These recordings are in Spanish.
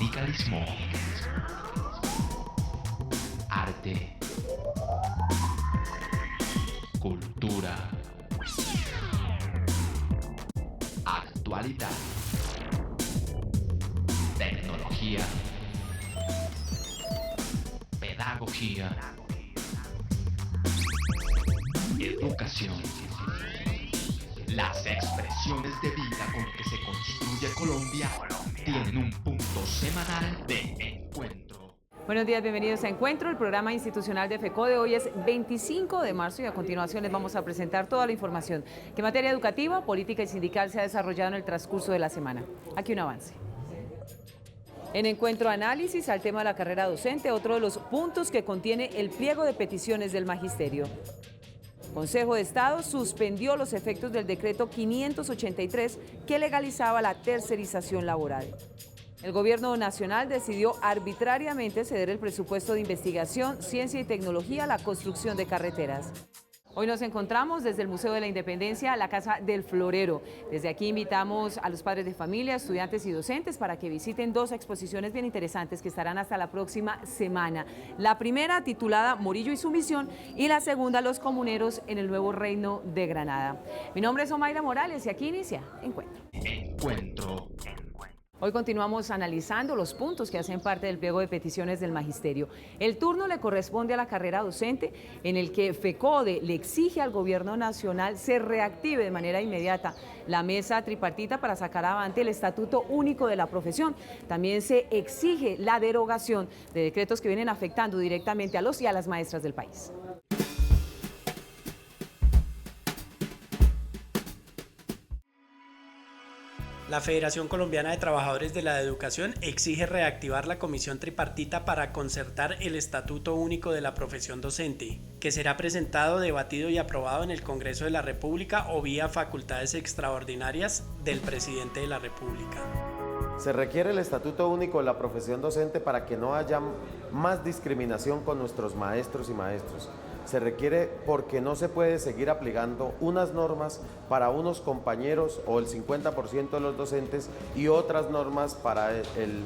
sindicalismo, arte, cultura, actualidad, tecnología, pedagogía, educación. Las expresiones de vida con que se construye Colombia tienen un punto semanal de encuentro. Buenos días, bienvenidos a Encuentro, el programa institucional de FECODE. Hoy es 25 de marzo y a continuación les vamos a presentar toda la información que en materia educativa, política y sindical se ha desarrollado en el transcurso de la semana. Aquí un avance. En Encuentro análisis al tema de la carrera docente, otro de los puntos que contiene el pliego de peticiones del magisterio. Consejo de Estado suspendió los efectos del decreto 583 que legalizaba la tercerización laboral. El gobierno nacional decidió arbitrariamente ceder el presupuesto de investigación, ciencia y tecnología a la construcción de carreteras. Hoy nos encontramos desde el Museo de la Independencia, la Casa del Florero. Desde aquí invitamos a los padres de familia, estudiantes y docentes para que visiten dos exposiciones bien interesantes que estarán hasta la próxima semana. La primera titulada Morillo y su misión y la segunda Los comuneros en el nuevo reino de Granada. Mi nombre es Omaira Morales y aquí inicia Encuentro. Encuentro. Hoy continuamos analizando los puntos que hacen parte del pliego de peticiones del magisterio. El turno le corresponde a la carrera docente, en el que FECODE le exige al gobierno nacional se reactive de manera inmediata la mesa tripartita para sacar adelante el estatuto único de la profesión. También se exige la derogación de decretos que vienen afectando directamente a los y a las maestras del país. La Federación Colombiana de Trabajadores de la Educación exige reactivar la comisión tripartita para concertar el Estatuto Único de la Profesión Docente, que será presentado, debatido y aprobado en el Congreso de la República o vía facultades extraordinarias del Presidente de la República. Se requiere el Estatuto Único de la Profesión Docente para que no haya más discriminación con nuestros maestros y maestros. Se requiere porque no se puede seguir aplicando unas normas para unos compañeros o el 50% de los docentes y otras normas para el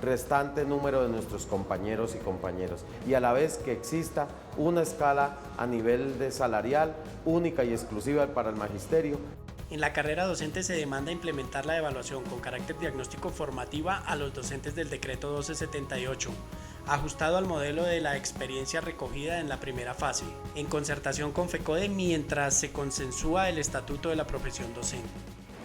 restante número de nuestros compañeros y compañeras. Y a la vez que exista una escala a nivel de salarial única y exclusiva para el magisterio. En la carrera docente se demanda implementar la evaluación con carácter diagnóstico formativa a los docentes del decreto 1278, ajustado al modelo de la experiencia recogida en la primera fase, en concertación con FECODE mientras se consensúa el estatuto de la profesión docente.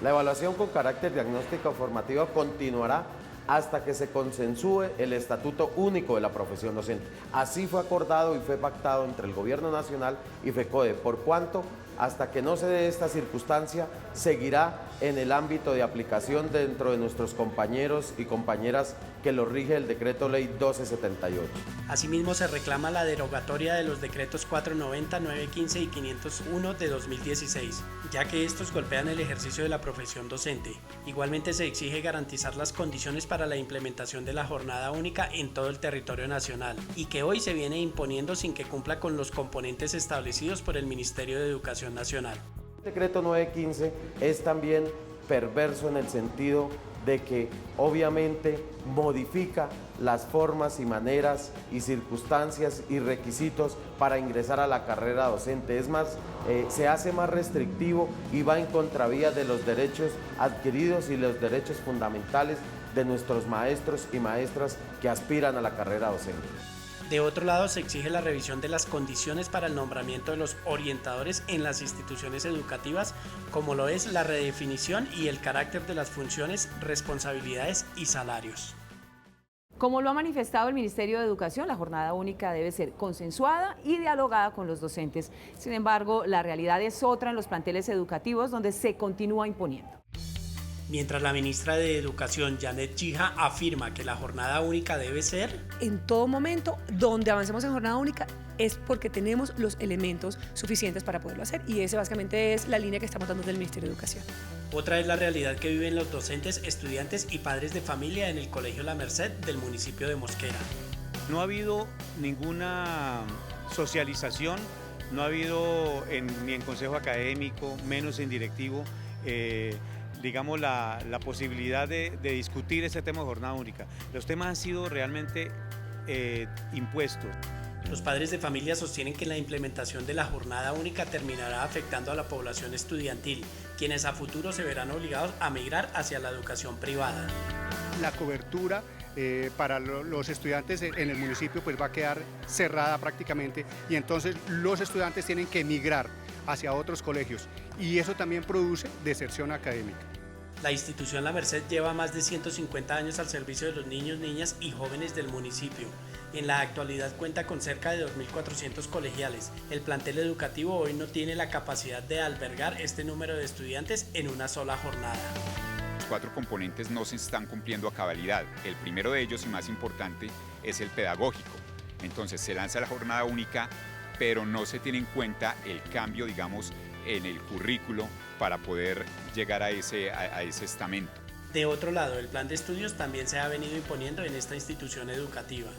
La evaluación con carácter diagnóstico formativo continuará hasta que se consensúe el Estatuto Único de la Profesión Docente. Así fue acordado y fue pactado entre el Gobierno Nacional y FECODE, por cuanto hasta que no se dé esta circunstancia, seguirá en el ámbito de aplicación dentro de nuestros compañeros y compañeras que lo rige el Decreto Ley 1278. Asimismo, se reclama la derogatoria de los decretos 490, 915 y 501 de 2016, ya que estos golpean el ejercicio de la profesión docente. Igualmente se exige garantizar las condiciones para la implementación de la jornada única en todo el territorio nacional y que hoy se viene imponiendo sin que cumpla con los componentes establecidos por el Ministerio de Educación Nacional. El decreto 915 es también perverso en el sentido de que obviamente modifica las formas y maneras y circunstancias y requisitos para ingresar a la carrera docente. Es más, se hace más restrictivo y va en contravía de los derechos adquiridos y los derechos fundamentales de nuestros maestros y maestras que aspiran a la carrera docente. De otro lado, se exige la revisión de las condiciones para el nombramiento de los orientadores en las instituciones educativas, como lo es la redefinición y el carácter de las funciones, responsabilidades y salarios. Como lo ha manifestado el Ministerio de Educación, la jornada única debe ser consensuada y dialogada con los docentes. Sin embargo, la realidad es otra en los planteles educativos donde se continúa imponiendo. Mientras la ministra de Educación, Janet Chija, afirma que la jornada única debe ser en todo momento donde avancemos en jornada única es porque tenemos los elementos suficientes para poderlo hacer y esa básicamente es la línea que estamos dando del Ministerio de Educación. Otra es la realidad que viven los docentes, estudiantes y padres de familia en el Colegio La Merced del municipio de Mosquera. No ha habido ninguna socialización, no ha habido ni en consejo académico, menos en directivo, digamos, la posibilidad de discutir ese tema de jornada única. Los temas han sido realmente impuestos. Los padres de familia sostienen que la implementación de la jornada única terminará afectando a la población estudiantil, quienes a futuro se verán obligados a migrar hacia la educación privada. La cobertura para los estudiantes en el municipio pues va a quedar cerrada prácticamente, y entonces los estudiantes tienen que migrar hacia otros colegios, y eso también produce deserción académica. La institución La Merced lleva más de 150 años al servicio de los niños, niñas y jóvenes del municipio. En la actualidad cuenta con cerca de 2.400 colegiales. El plantel educativo hoy no tiene la capacidad de albergar este número de estudiantes en una sola jornada. Los 4 componentes no se están cumpliendo a cabalidad. El primero de ellos, y más importante, es el pedagógico. Entonces se lanza la jornada única, pero no se tiene en cuenta el cambio, digamos, en el currículo para poder llegar a ese estamento. De otro lado, el plan de estudios también se ha venido imponiendo en esta institución educativa.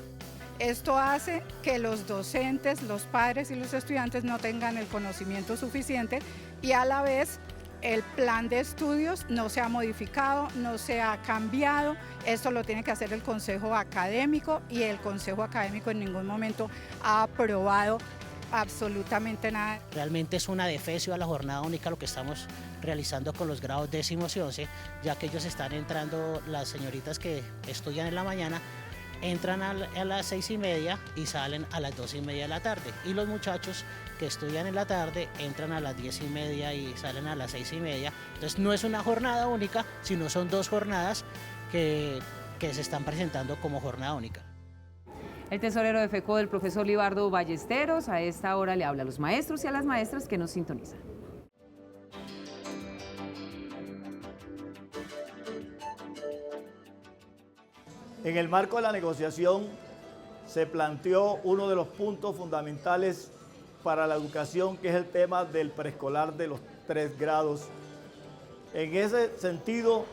Esto hace que los docentes, los padres y los estudiantes no tengan el conocimiento suficiente, y a la vez el plan de estudios no se ha modificado, no se ha cambiado. Esto lo tiene que hacer el Consejo Académico, y el Consejo Académico en ningún momento ha aprobado absolutamente nada. Realmente es un adefesio a la jornada única lo que estamos realizando con los grados 10º y 11, ya que ellos están entrando, las señoritas que estudian en la mañana, entran a las 6:30 y salen a las 2:30 de la tarde, y los muchachos que estudian en la tarde entran a las 10:30 y salen a las 6:30. Entonces no es una jornada única, sino son 2 jornadas que se están presentando como jornada única. El tesorero de FECODE, el profesor Libardo Ballesteros, a esta hora le habla a los maestros y a las maestras que nos sintonizan. En el marco de la negociación se planteó uno de los puntos fundamentales para la educación, que es el tema del preescolar de los 3 grados. En ese sentido,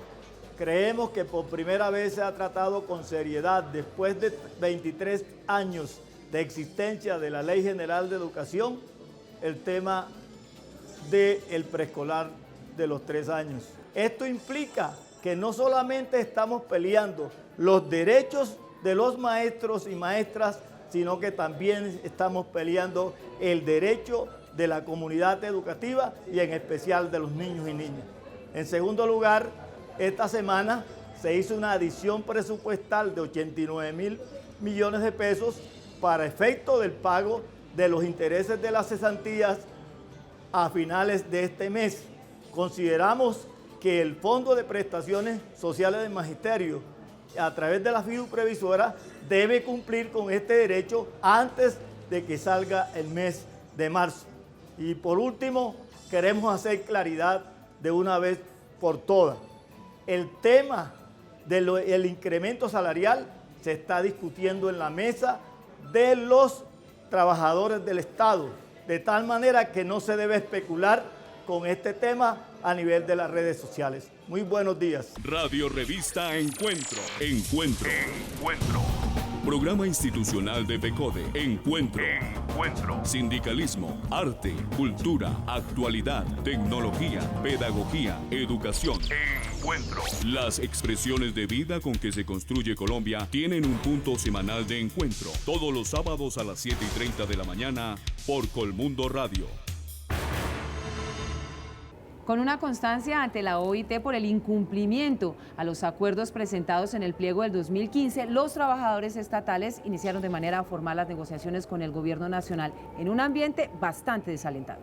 creemos que por primera vez se ha tratado con seriedad, después de 23 años de existencia de la Ley General de Educación, el tema del preescolar de los 3 años. Esto implica que no solamente estamos peleando los derechos de los maestros y maestras, sino que también estamos peleando el derecho de la comunidad educativa, y en especial de los niños y niñas. En segundo lugar, esta semana se hizo una adición presupuestal de 89.000 millones de pesos para efecto del pago de los intereses de las cesantías a finales de este mes. Consideramos que el Fondo de Prestaciones Sociales del Magisterio, a través de la FIDU Previsora, debe cumplir con este derecho antes de que salga el mes de marzo. Y por último, queremos hacer claridad de una vez por todas. El tema del incremento salarial se está discutiendo en la mesa de los trabajadores del Estado, de tal manera que no se debe especular con este tema a nivel de las redes sociales. Muy buenos días. Radio Revista Encuentro. Programa institucional de FECODE. Encuentro. Sindicalismo, arte, cultura, actualidad, tecnología, pedagogía, educación. Las expresiones de vida con que se construye Colombia tienen un punto semanal de encuentro. Todos los sábados a las 7:30 de la mañana por Colmundo Radio. Con una constancia ante la OIT por el incumplimiento a los acuerdos presentados en el pliego del 2015, los trabajadores estatales iniciaron de manera formal las negociaciones con el gobierno nacional en un ambiente bastante desalentador.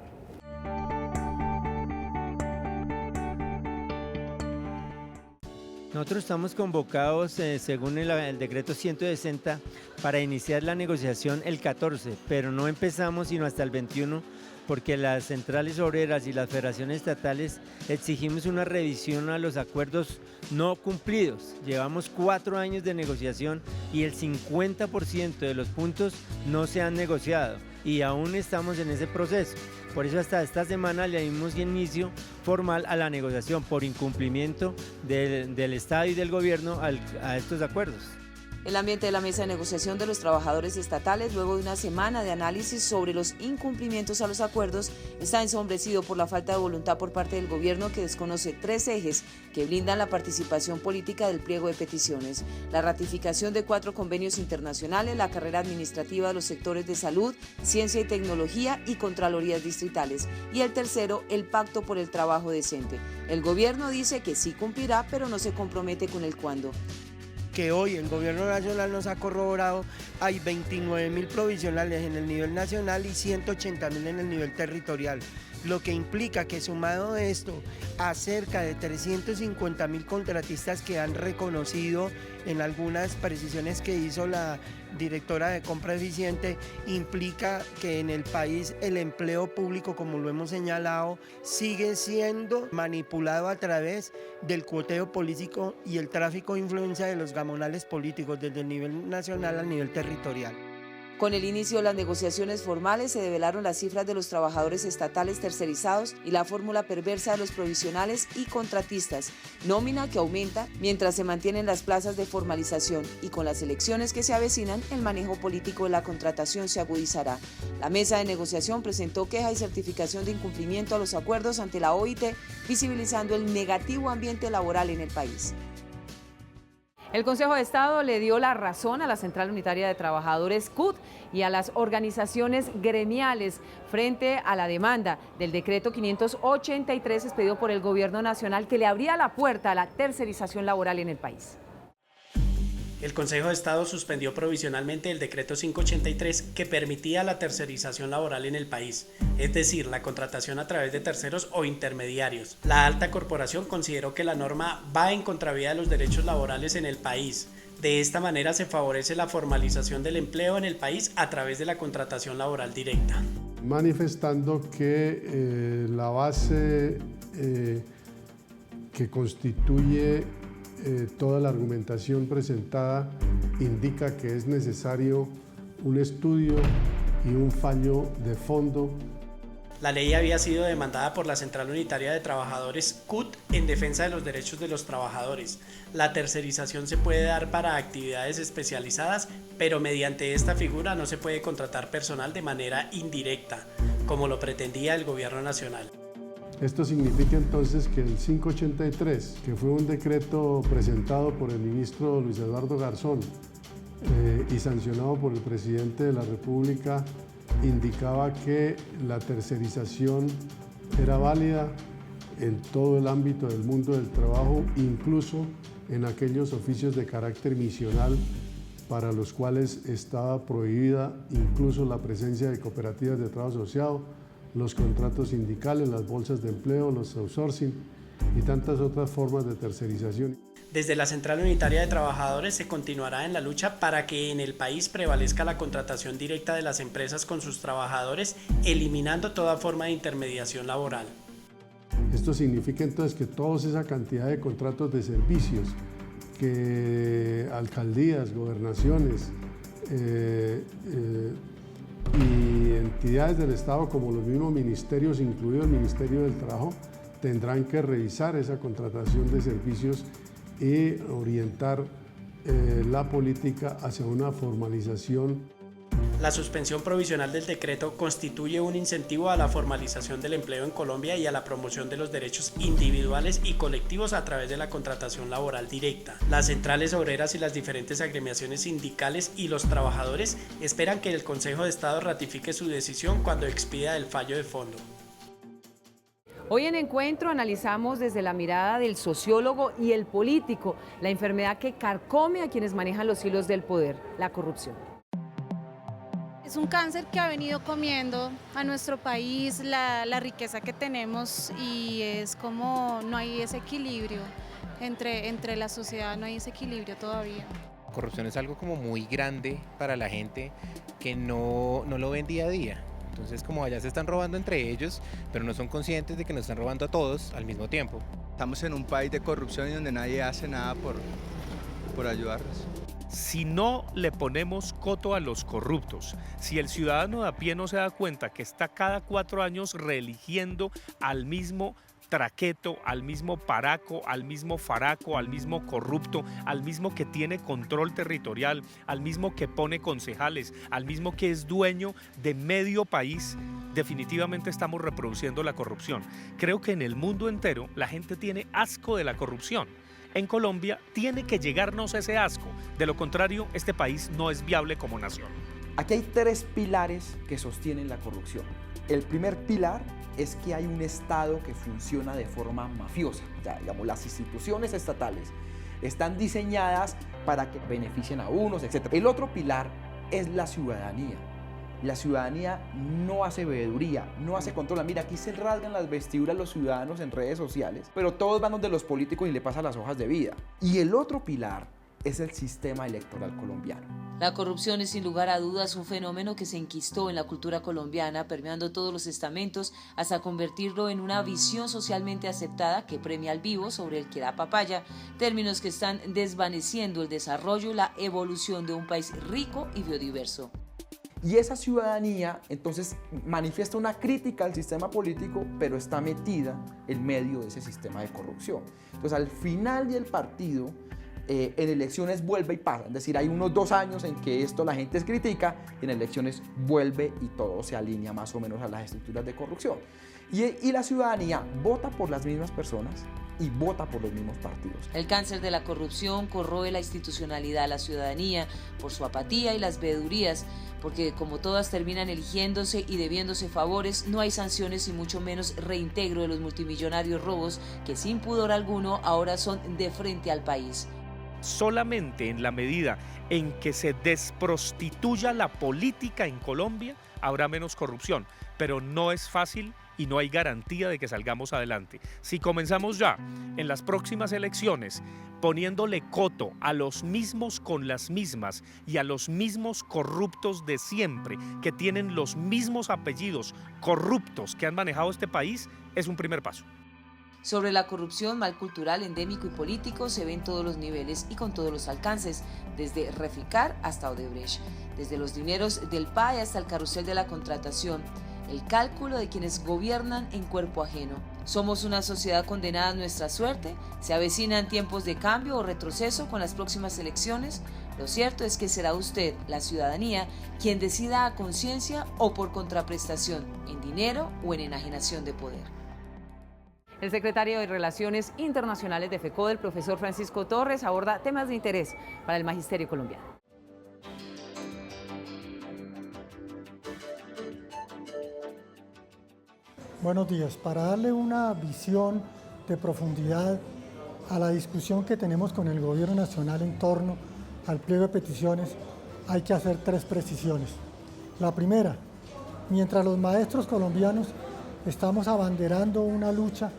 Nosotros estamos convocados, según el decreto 160, para iniciar la negociación el 14, pero no empezamos sino hasta el 21, porque las centrales obreras y las federaciones estatales exigimos una revisión a los acuerdos no cumplidos. Llevamos 4 años de negociación y el 50% de los puntos no se han negociado, y aún estamos en ese proceso. Por eso hasta esta semana le dimos inicio formal a la negociación por incumplimiento del Estado y del gobierno a estos acuerdos. El ambiente de la mesa de negociación de los trabajadores estatales, luego de una semana de análisis sobre los incumplimientos a los acuerdos, está ensombrecido por la falta de voluntad por parte del gobierno, que desconoce 3 ejes que blindan la participación política del pliego de peticiones: la ratificación de 4 convenios internacionales, la carrera administrativa de los sectores de salud, ciencia y tecnología y contralorías distritales, y el tercero, el pacto por el trabajo decente. El gobierno dice que sí cumplirá, pero no se compromete con el cuándo. Que hoy el gobierno nacional nos ha corroborado, hay 29.000 provisionales en el nivel nacional y 180.000 en el nivel territorial, lo que implica que sumado de esto a cerca de 350.000 contratistas que han reconocido en algunas precisiones que hizo la directora de compra eficiente, implica que en el país el empleo público, como lo hemos señalado, sigue siendo manipulado a través del cuoteo político y el tráfico de influencia de los gamonales políticos desde el nivel nacional al nivel territorial. Con el inicio de las negociaciones formales se develaron las cifras de los trabajadores estatales tercerizados y la fórmula perversa de los provisionales y contratistas, nómina que aumenta mientras se mantienen las plazas de formalización, y con las elecciones que se avecinan, el manejo político de la contratación se agudizará. La mesa de negociación presentó queja y certificación de incumplimiento a los acuerdos ante la OIT, visibilizando el negativo ambiente laboral en el país. El Consejo de Estado le dio la razón a la Central Unitaria de Trabajadores CUT y a las organizaciones gremiales frente a la demanda del decreto 583 expedido por el Gobierno Nacional, que le abría la puerta a la tercerización laboral en el país. El Consejo de Estado suspendió provisionalmente el decreto 583 que permitía la tercerización laboral en el país, es decir, la contratación a través de terceros o intermediarios. La alta corporación consideró que la norma va en contravía de los derechos laborales en el país. De esta manera se favorece la formalización del empleo en el país a través de la contratación laboral directa. Manifestando que la base que constituye toda la argumentación presentada indica que es necesario un estudio y un fallo de fondo. La ley había sido demandada por la Central Unitaria de Trabajadores CUT en defensa de los derechos de los trabajadores. La tercerización se puede dar para actividades especializadas, pero mediante esta figura no se puede contratar personal de manera indirecta, como lo pretendía el Gobierno Nacional. Esto significa entonces que el 583, que fue un decreto presentado por el ministro Luis Eduardo Garzón y sancionado por el presidente de la República, indicaba que la tercerización era válida en todo el ámbito del mundo del trabajo, incluso en aquellos oficios de carácter misional para los cuales estaba prohibida incluso la presencia de cooperativas de trabajo asociado, los contratos sindicales, las bolsas de empleo, los outsourcing y tantas otras formas de tercerización. Desde la Central Unitaria de Trabajadores se continuará en la lucha para que en el país prevalezca la contratación directa de las empresas con sus trabajadores, eliminando toda forma de intermediación laboral. Esto significa entonces que toda esa cantidad de contratos de servicios que alcaldías, gobernaciones y entidades del Estado como los mismos ministerios, incluido el Ministerio del Trabajo, tendrán que revisar esa contratación de servicios y orientar la política hacia una formalización. La suspensión provisional del decreto constituye un incentivo a la formalización del empleo en Colombia y a la promoción de los derechos individuales y colectivos a través de la contratación laboral directa. Las centrales obreras y las diferentes agremiaciones sindicales y los trabajadores esperan que el Consejo de Estado ratifique su decisión cuando expida el fallo de fondo. Hoy en Encuentro analizamos desde la mirada del sociólogo y el político la enfermedad que carcome a quienes manejan los hilos del poder, la corrupción. Es un cáncer que ha venido comiendo a nuestro país la riqueza que tenemos, y es como no hay ese equilibrio entre la sociedad, no hay ese equilibrio todavía. Corrupción es algo como muy grande para la gente que no lo ven día a día. Entonces, como allá se están robando entre ellos, pero no son conscientes de que nos están robando a todos al mismo tiempo. Estamos en un país de corrupción y donde nadie hace nada por ayudarnos. Si no le ponemos coto a los corruptos, si el ciudadano de a pie no se da cuenta que está cada 4 años reeligiendo al mismo traqueto, al mismo paraco, al mismo faraco, al mismo corrupto, al mismo que tiene control territorial, al mismo que pone concejales, al mismo que es dueño de medio país, definitivamente estamos reproduciendo la corrupción. Creo que en el mundo entero la gente tiene asco de la corrupción. En Colombia tiene que llegarnos ese asco. De lo contrario, este país no es viable como nación. Aquí hay 3 pilares que sostienen la corrupción. El primer pilar es que hay un Estado que funciona de forma mafiosa. O sea, digamos, las instituciones estatales están diseñadas para que beneficien a unos, etc. El otro pilar es la ciudadanía. La ciudadanía no hace veeduría, no hace control. Mira, aquí se rasgan las vestiduras los ciudadanos en redes sociales, pero todos van donde los políticos y le pasan las hojas de vida. Y el otro pilar es el sistema electoral colombiano. La corrupción es sin lugar a dudas un fenómeno que se enquistó en la cultura colombiana, permeando todos los estamentos hasta convertirlo en una visión socialmente aceptada que premia al vivo sobre el que da papaya, términos que están desvaneciendo el desarrollo y la evolución de un país rico y biodiverso. Y esa ciudadanía entonces manifiesta una crítica al sistema político, pero está metida en medio de ese sistema de corrupción. Entonces al final del partido, en elecciones vuelve y pasa. Es decir, hay unos 2 años en que esto la gente critica, y en elecciones vuelve y todo se alinea más o menos a las estructuras de corrupción. Y la ciudadanía vota por las mismas personas y vota por los mismos partidos. El cáncer de la corrupción corroe la institucionalidad de la ciudadanía por su apatía y las veedurías, porque como todas terminan eligiéndose y debiéndose favores, no hay sanciones y mucho menos reintegro de los multimillonarios robos que sin pudor alguno ahora son de frente al país. Solamente en la medida en que se desprostituya la política en Colombia habrá menos corrupción, pero no es fácil y no hay garantía de que salgamos adelante. Si comenzamos ya en las próximas elecciones poniéndole coto a los mismos con las mismas y a los mismos corruptos de siempre, que tienen los mismos apellidos corruptos que han manejado este país, es un primer paso. Sobre la corrupción, mal cultural, endémico y político se ve en todos los niveles y con todos los alcances, desde Reficar hasta Odebrecht, desde los dineros del PAE hasta el carrusel de la contratación, el cálculo de quienes gobiernan en cuerpo ajeno. ¿Somos una sociedad condenada a nuestra suerte? ¿Se avecinan tiempos de cambio o retroceso con las próximas elecciones? Lo cierto es que será usted, la ciudadanía, quien decida a conciencia o por contraprestación, en dinero o en enajenación de poder. El secretario de Relaciones Internacionales de FECODE, el profesor Francisco Torres, aborda temas de interés para el magisterio colombiano. Buenos días. Para darle una visión de profundidad a la discusión que tenemos con el Gobierno Nacional en torno al pliego de peticiones, hay que hacer 3 precisiones. La primera, mientras los maestros colombianos estamos abanderando una lucha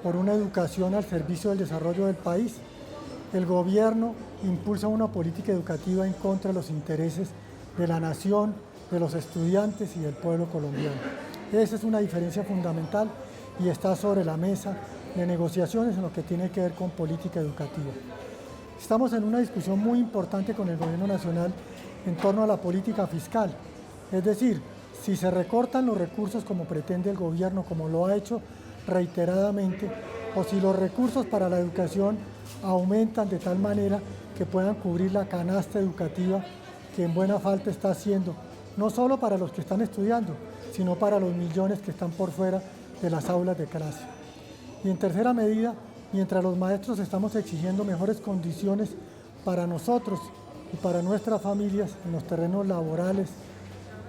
por una educación al servicio del desarrollo del país, el gobierno impulsa una política educativa en contra de los intereses de la nación, de los estudiantes y del pueblo colombiano. Esa es una diferencia fundamental y está sobre la mesa de negociaciones en lo que tiene que ver con política educativa. Estamos en una discusión muy importante con el Gobierno Nacional en torno a la política fiscal, es decir, si se recortan los recursos como pretende el gobierno, como lo ha hecho reiteradamente, o si los recursos para la educación aumentan de tal manera que puedan cubrir la canasta educativa que en buena falta está haciendo, no solo para los que están estudiando, sino para los millones que están por fuera de las aulas de clase. Y en tercera medida, mientras los maestros estamos exigiendo mejores condiciones para nosotros y para nuestras familias en los terrenos laborales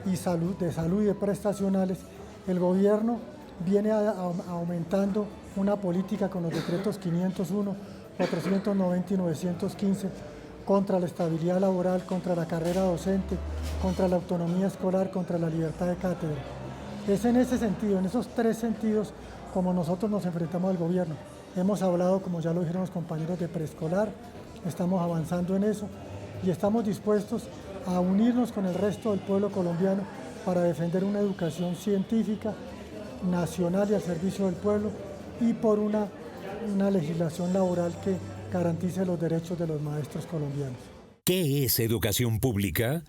y de salud y de prestacionales, el gobierno viene aumentando una política con los decretos 501, 490 y 915 contra la estabilidad laboral, contra la carrera docente, contra la autonomía escolar, contra la libertad de cátedra. Es en ese sentido, en esos 3 sentidos, como nosotros nos enfrentamos al gobierno. Hemos hablado, como ya lo dijeron los compañeros, de preescolar, estamos avanzando en eso y estamos dispuestos a unirnos con el resto del pueblo colombiano para defender una educación científica, nacional y al servicio del pueblo, y por una legislación laboral que garantice los derechos de los maestros colombianos. ¿Qué es educación pública?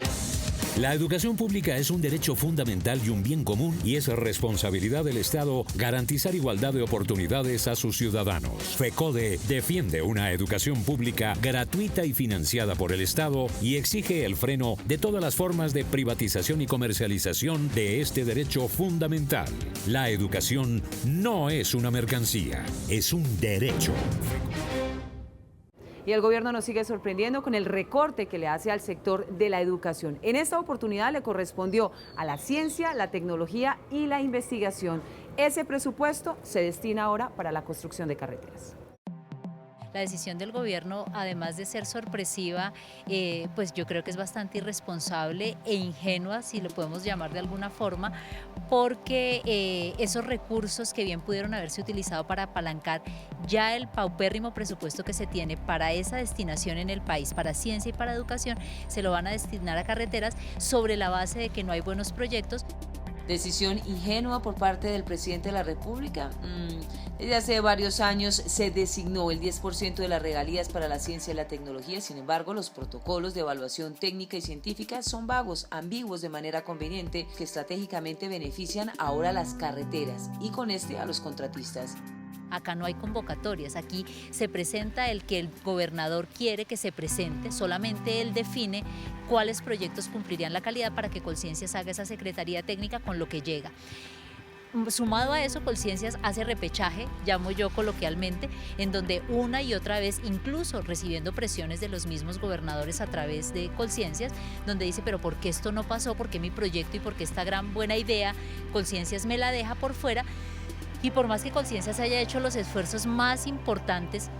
La educación pública es un derecho fundamental y un bien común y es responsabilidad del Estado garantizar igualdad de oportunidades a sus ciudadanos. FECODE defiende una educación pública gratuita y financiada por el Estado y exige el freno de todas las formas de privatización y comercialización de este derecho fundamental. La educación no es una mercancía, es un derecho. Y el gobierno nos sigue sorprendiendo con el recorte que le hace al sector de la educación. En esta oportunidad le correspondió a la ciencia, la tecnología y la investigación. Ese presupuesto se destina ahora para la construcción de carreteras. La decisión del gobierno, además de ser sorpresiva, pues yo creo que es bastante irresponsable e ingenua, si lo podemos llamar de alguna forma, porque esos recursos que bien pudieron haberse utilizado para apalancar ya el paupérrimo presupuesto que se tiene para esa destinación en el país, para ciencia y para educación, se lo van a destinar a carreteras sobre la base de que no hay buenos proyectos. Decisión ingenua por parte del presidente de la República. Desde hace varios años se designó el 10% de las regalías para la ciencia y la tecnología. Sin embargo, los protocolos de evaluación técnica y científica son vagos, ambiguos de manera conveniente, que estratégicamente benefician ahora a las carreteras y con a los contratistas. Acá no hay convocatorias, aquí se presenta el que el gobernador quiere que se presente, solamente él define cuáles proyectos cumplirían la calidad para que Colciencias haga esa secretaría técnica con lo que llega. Sumado a eso, Colciencias hace repechaje, llamo yo coloquialmente, en donde una y otra vez, incluso recibiendo presiones de los mismos gobernadores a través de Colciencias, donde dice, pero ¿por qué esto no pasó? ¿Por qué mi proyecto y por qué esta gran buena idea Colciencias me la deja por fuera? Y por más que Colciencias haya hecho los esfuerzos más importantes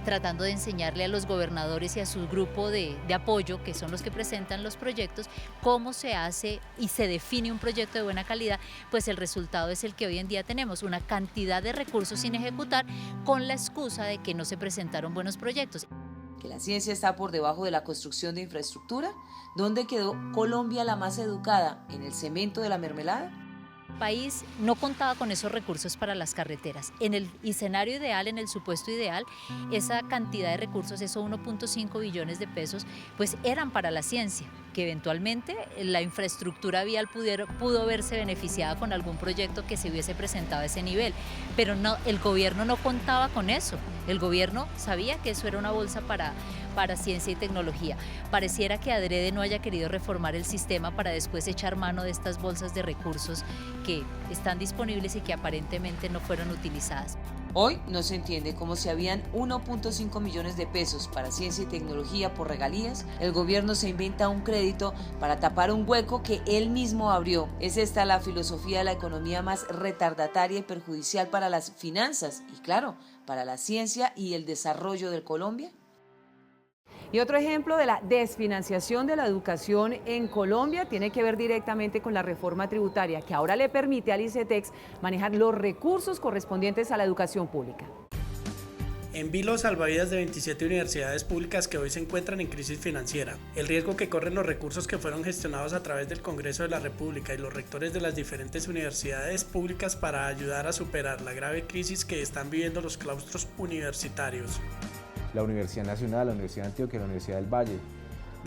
tratando de enseñarle a los gobernadores y a su grupo de apoyo, que son los que presentan los proyectos, cómo se hace y se define un proyecto de buena calidad, pues el resultado es el que hoy en día tenemos, una cantidad de recursos sin ejecutar con la excusa de que no se presentaron buenos proyectos. Que la ciencia está por debajo de la construcción de infraestructura. ¿Dónde quedó Colombia la más educada? ¿En el cemento de la mermelada? El país no contaba con esos recursos para las carreteras. En el escenario ideal, en el supuesto ideal, esa cantidad de recursos, esos 1.5 billones de pesos, pues eran para la ciencia, que eventualmente la infraestructura vial pudo verse beneficiada con algún proyecto que se hubiese presentado a ese nivel. Pero no, el gobierno no contaba con eso. El gobierno sabía que eso era una bolsa para ciencia y tecnología. Pareciera que adrede no haya querido reformar el sistema para después echar mano de estas bolsas de recursos que están disponibles y que aparentemente no fueron utilizadas. Hoy no se entiende cómo si habían 1.5 millones de pesos para ciencia y tecnología por regalías, el gobierno se inventa un crédito para tapar un hueco que él mismo abrió. ¿Es esta la filosofía de la economía más retardataria y perjudicial para las finanzas y, claro, para la ciencia y el desarrollo de Colombia? Y otro ejemplo de la desfinanciación de la educación en Colombia tiene que ver directamente con la reforma tributaria, que ahora le permite al ICETEX manejar los recursos correspondientes a la educación pública. En vilo salvavidas de 27 universidades públicas que hoy se encuentran en crisis financiera. El riesgo que corren los recursos que fueron gestionados a través del Congreso de la República y los rectores de las diferentes universidades públicas para ayudar a superar la grave crisis que están viviendo los claustros universitarios. La Universidad Nacional, la Universidad de Antioquia, la Universidad del Valle,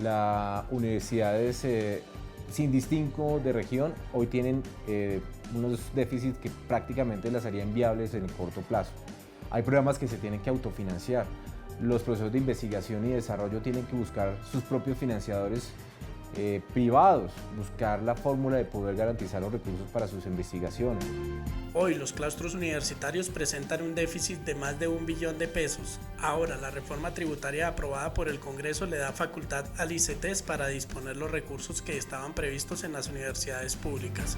las universidades sin distingo de región, hoy tienen unos déficits que prácticamente las harían viables en el corto plazo. Hay programas que se tienen que autofinanciar. Los procesos de investigación y desarrollo tienen que buscar sus propios financiadores privados, buscar la fórmula de poder garantizar los recursos para sus investigaciones. Hoy los claustros universitarios presentan un déficit de más de 1 billón de pesos. Ahora la reforma tributaria aprobada por el Congreso le da facultad al ICETEX para disponer los recursos que estaban previstos en las universidades públicas.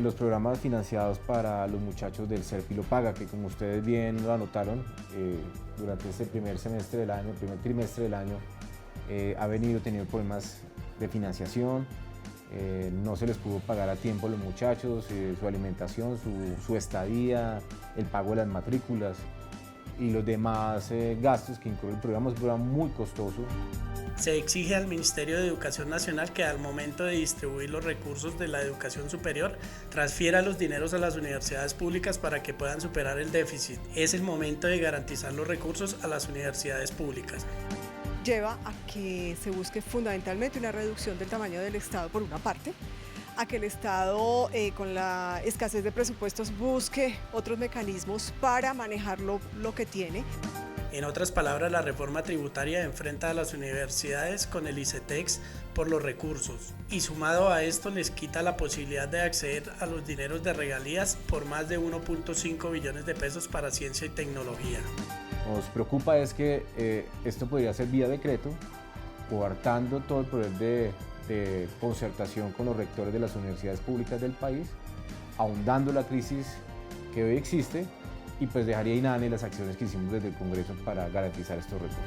Los programas financiados para los muchachos del CERPI lo paga, que como ustedes bien lo anotaron, durante este primer trimestre del año, ha venido teniendo problemas de financiación, no se les pudo pagar a tiempo a los muchachos, su alimentación, su estadía, el pago de las matrículas y los demás gastos que incluye el programa. Es un programa muy costoso. Se exige al Ministerio de Educación Nacional que al momento de distribuir los recursos de la educación superior transfiera los dineros a las universidades públicas para que puedan superar el déficit. Es el momento de garantizar los recursos a las universidades públicas. lleva a que se busque fundamentalmente una reducción del tamaño del Estado por una parte, a que el Estado con la escasez de presupuestos busque otros mecanismos para manejar lo que tiene. En otras palabras, la reforma tributaria enfrenta a las universidades con el ICETEX por los recursos y sumado a esto les quita la posibilidad de acceder a los dineros de regalías por más de 1.5 billones de pesos para ciencia y tecnología. Nos preocupa es que esto podría ser vía decreto, coartando todo el poder de concertación con los rectores de las universidades públicas del país, ahondando la crisis que hoy existe y pues dejaría inane las acciones que hicimos desde el Congreso para garantizar estos recursos.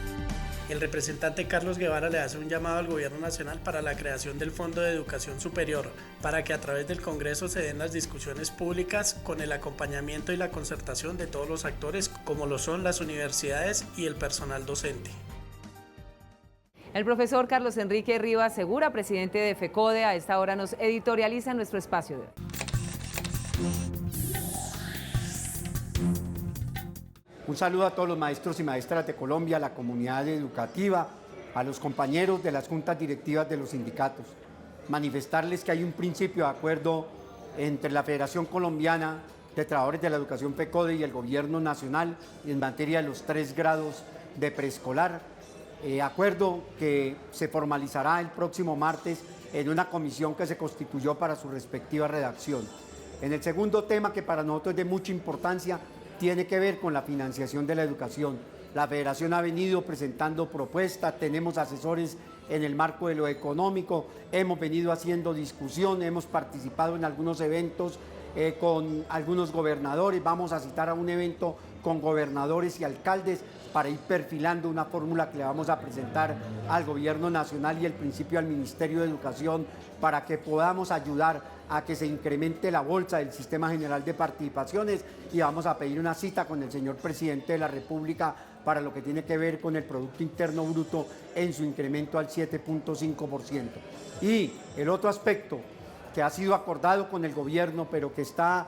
El representante Carlos Guevara le hace un llamado al Gobierno Nacional para la creación del Fondo de Educación Superior, para que a través del Congreso se den las discusiones públicas con el acompañamiento y la concertación de todos los actores, como lo son las universidades y el personal docente. El profesor Carlos Enrique Rivas Segura, presidente de FECODE, a esta hora nos editorializa en nuestro espacio de hoy. Un saludo a todos los maestros y maestras de Colombia, a la comunidad educativa, a los compañeros de las juntas directivas de los sindicatos. Manifestarles que hay un principio de acuerdo entre la Federación Colombiana de Trabajadores de la Educación FECODE y el Gobierno Nacional en materia de los 3 grados de preescolar. Acuerdo que se formalizará el próximo martes en una comisión que se constituyó para su respectiva redacción. En el segundo tema, que para nosotros es de mucha importancia, tiene que ver con la financiación de la educación. La Federación ha venido presentando propuestas, tenemos asesores en el marco de lo económico, hemos venido haciendo discusión, hemos participado en algunos eventos con algunos gobernadores, vamos a citar a un evento con gobernadores y alcaldes para ir perfilando una fórmula que le vamos a presentar al Gobierno Nacional y el principio al Ministerio de Educación para que podamos ayudar a que se incremente la bolsa del Sistema General de Participaciones y vamos a pedir una cita con el señor Presidente de la República para lo que tiene que ver con el Producto Interno Bruto en su incremento al 7.5%. Y el otro aspecto que ha sido acordado con el Gobierno pero que está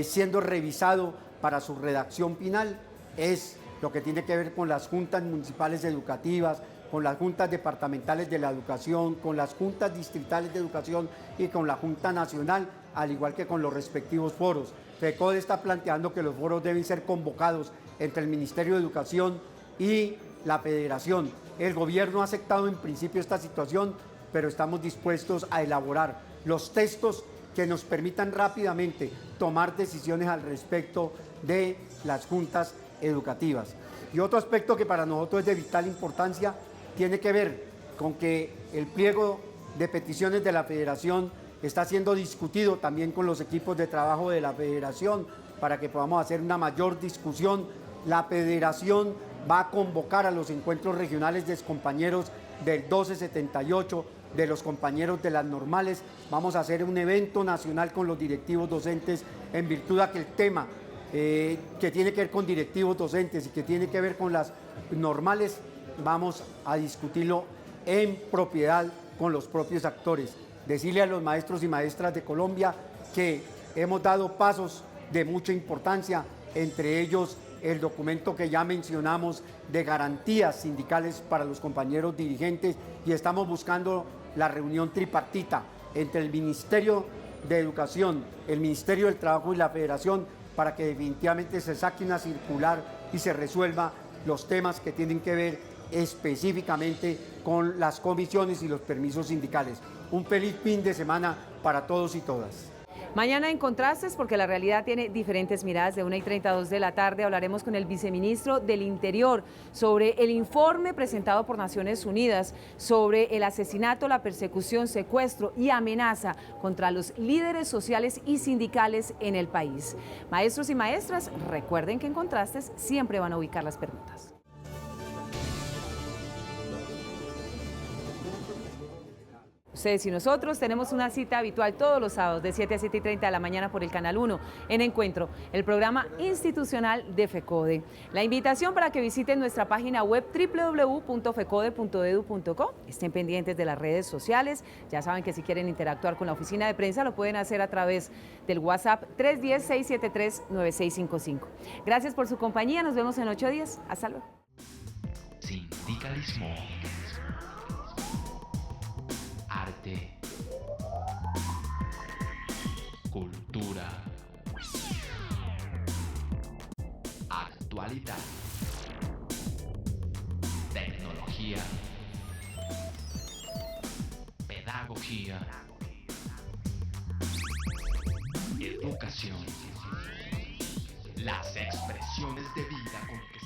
siendo revisado para su redacción final es lo que tiene que ver con las juntas municipales educativas, con las juntas departamentales de la educación, con las juntas distritales de educación y con la Junta Nacional, al igual que con los respectivos foros. FECODE está planteando que los foros deben ser convocados entre el Ministerio de Educación y la Federación. El Gobierno ha aceptado en principio esta situación, pero estamos dispuestos a elaborar los textos que nos permitan rápidamente tomar decisiones al respecto de las juntas educativas. Y otro aspecto que para nosotros es de vital importancia tiene que ver con que el pliego de peticiones de la Federación está siendo discutido también con los equipos de trabajo de la Federación para que podamos hacer una mayor discusión. La Federación va a convocar a los encuentros regionales de compañeros del 1278, de los compañeros de las normales. Vamos a hacer un evento nacional con los directivos docentes en virtud de que el tema que tiene que ver con directivos docentes y que tiene que ver con las normales, vamos a discutirlo en propiedad con los propios actores. Decirle a los maestros y maestras de Colombia que hemos dado pasos de mucha importancia, entre ellos el documento que ya mencionamos de garantías sindicales para los compañeros dirigentes y estamos buscando la reunión tripartita entre el Ministerio de Educación, el Ministerio del Trabajo y la Federación para que definitivamente se saque una circular y se resuelva los temas que tienen que ver específicamente con las comisiones y los permisos sindicales. Un feliz fin de semana para todos y todas. Mañana en Contrastes, porque la realidad tiene diferentes miradas, de 1:30 a 2 de la tarde, hablaremos con el viceministro del Interior sobre el informe presentado por Naciones Unidas sobre el asesinato, la persecución, secuestro y amenaza contra los líderes sociales y sindicales en el país. Maestros y maestras, recuerden que en Contrastes siempre van a ubicar las preguntas. Ustedes y nosotros tenemos una cita habitual todos los sábados de 7 a 7:30 de la mañana por el Canal 1 en Encuentro, el programa institucional de FECODE. La invitación para que visiten nuestra página web www.fecode.edu.co. Estén pendientes de las redes sociales. Ya saben que si quieren interactuar con la oficina de prensa lo pueden hacer a través del WhatsApp 310-673-9655. Gracias por su compañía. Nos vemos en 8 días. Hasta luego. Sindicalismo. Arte. Cultura. Actualidad. Tecnología. Pedagogía. Educación. Las expresiones de vida con que